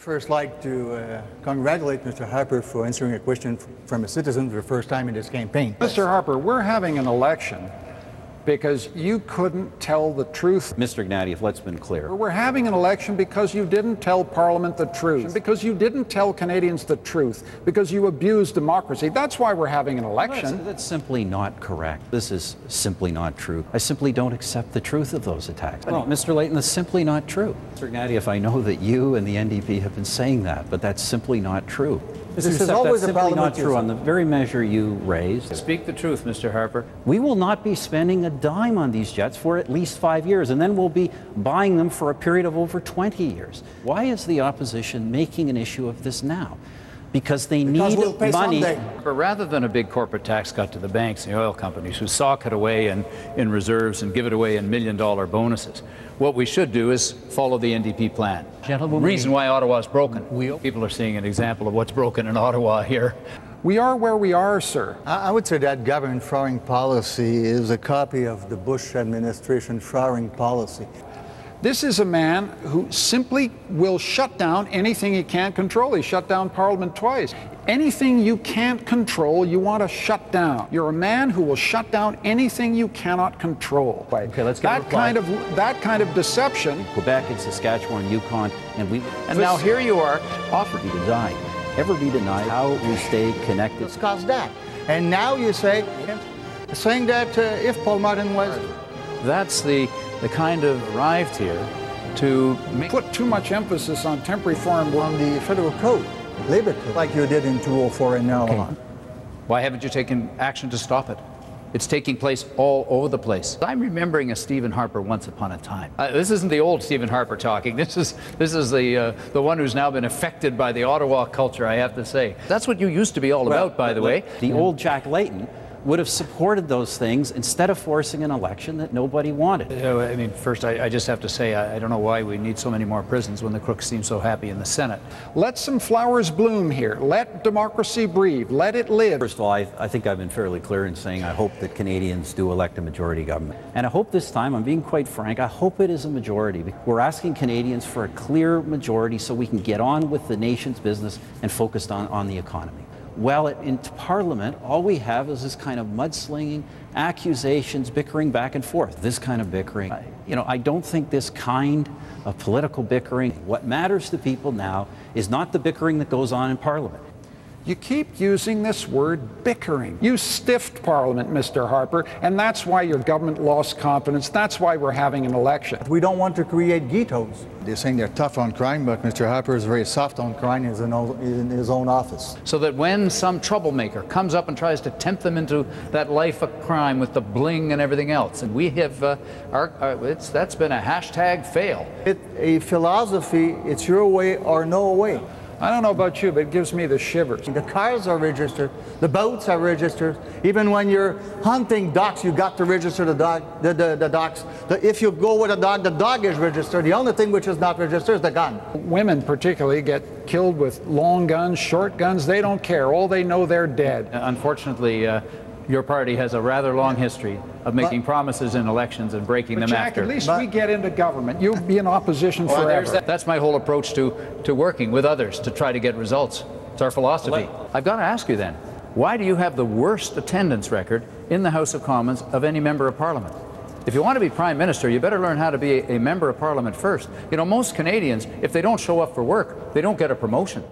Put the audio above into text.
First, like to congratulate Mr. Harper for answering a question from a citizen for the first time in this campaign. Mr. Harper, we're having an election because you couldn't tell the truth. Mr. Ignatieff, let's be clear. We're having an election because you didn't tell Parliament the truth, because you didn't tell Canadians the truth, because you abused democracy. That's why we're having an election. That's simply not correct. This is simply not true. I simply don't accept the truth of those attacks. Well, Mr. Layton, that's simply not true. Mr. Ignatieff, I know that you and the NDP have been saying that, but that's simply not true. This is always that's simply not true on the very measure you raised. Speak the truth, Mr. Harper. We will not be spending a dime on these jets for at least 5 years, and then we'll be buying them for a period of over 20 years. Why is the opposition making an issue of this now? Because they need money. But rather than a big corporate tax cut to the banks and the oil companies who sock it away in reserves and give it away in million-dollar bonuses, what we should do is follow the NDP plan. Gentlemen, the reason why Ottawa is broken. People are seeing an example of what's broken in Ottawa here. We are where we are, sir. I would say that government foreign policy is a copy of the Bush administration foreign policy. This is a man who simply will shut down anything he can't control. He shut down Parliament twice. Anything you can't control, you want to shut down. You're a man who will shut down anything you cannot control. Okay, let's get that kind of deception. Quebec and Saskatchewan, Yukon, and now here you are, offered to die. Ever be denied how we stay connected. It's caused that. And now you say, saying that if Paul Martin was... That's the kind of arrived here to put too much emphasis on temporary foreign work. On the federal code, labor code, like you did in 2004 and now on. Why haven't you taken action to stop it? It's taking place all over the place. I'm remembering a Stephen Harper once upon a time. This isn't the old Stephen Harper talking. This is the one who's now been affected by the Ottawa culture, I have to say. That's what you used to be all about, by the way. The old Jack Layton would have supported those things instead of forcing an election that nobody wanted. I mean, first, I just have to say, I don't know why we need so many more prisons when the crooks seem so happy in the Senate. Let some flowers bloom here. Let democracy breathe. Let it live. First of all, I think I've been fairly clear in saying I hope that Canadians do elect a majority government. And I hope this time, I'm being quite frank, I hope it is a majority. We're asking Canadians for a clear majority so we can get on with the nation's business and focus on the economy. Well, in Parliament, all we have is this kind of mudslinging, accusations, bickering back and forth. This kind of bickering. I don't think this kind of political bickering. What matters to people now is not the bickering that goes on in Parliament. You keep using this word bickering. You stiffed Parliament, Mr. Harper, and that's why your government lost confidence. That's why we're having an election. We don't want to create ghettos. They're saying they're tough on crime, but Mr. Harper is very soft on crime in his own office. So that when some troublemaker comes up and tries to tempt them into that life of crime with the bling and everything else, and we have, that's been a hashtag fail. A philosophy, it's your way or no way. I don't know about you, but it gives me the shivers. The cars are registered, the boats are registered. Even when you're hunting ducks, you got to register the ducks. If you go with a dog, the dog is registered. The only thing which is not registered is the gun. Women particularly get killed with long guns, short guns. They don't care. All they know, they're dead. Unfortunately, your party has a rather long history of making promises in elections and breaking them Jack, after. At least we get into government. You'll be in opposition forever. That's my whole approach to working with others to try to get results. It's our philosophy. I've got to ask you then, why do you have the worst attendance record in the House of Commons of any member of Parliament? If you want to be Prime Minister, you better learn how to be a member of Parliament first. Most Canadians, if they don't show up for work, they don't get a promotion.